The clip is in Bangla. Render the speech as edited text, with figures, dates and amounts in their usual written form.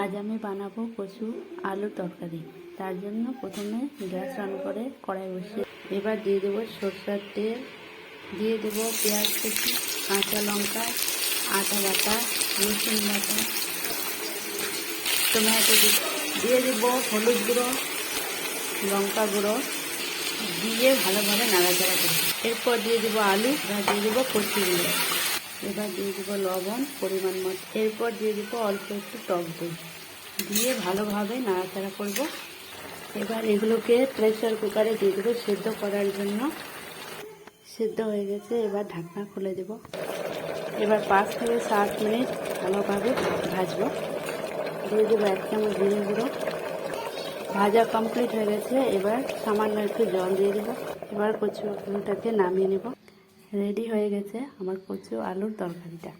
আজ আমি বানাবো কচু আলুর তরকারি। তার জন্য প্রথমে গ্যাস অন করে কড়াই বসিয়ে এবার দিয়ে দেবো সরষের তেল, দিয়ে দেবো পেঁয়াজ কুচি, কাঁচা লঙ্কা, আদা বাটা, রসুন বাটা, টমেটো দিয়ে দেবো হলুদ গুঁড়ো, লঙ্কা গুঁড়ো দিয়ে ভালোভাবে নাড়াচাড়া করব। এরপর দিয়ে দেবো আলু, এবার দিয়ে দেবো কচুগুলো, এবার দিয়ে দেবো লবণ পরিমাণ মতো, এরপর দিয়ে দেবো অল্প একটু টক দই দিয়ে ভালোভাবে নাড়াচাড়া করব। এবার এগুলোকে প্রেসার কুকারে দিয়ে দেবো সেদ্ধ করার জন্য। সেদ্ধ হয়ে গেছে, এবার ঢাকনা খুলে দেব। এবার 5 থেকে 7 মিনিট ভালোভাবে ভাজবো। দিয়ে দেবো 1 চামচ জিরে গুঁড়ো। ভাজা কমপ্লিট হয়ে গেছে, এবার সামান্য একটু জল দিয়ে দেবো। এবার কচু আলুটাকে নামিয়ে নেব। রেডি হয়ে গেছে আমার কচু আলুর তরকারিটা।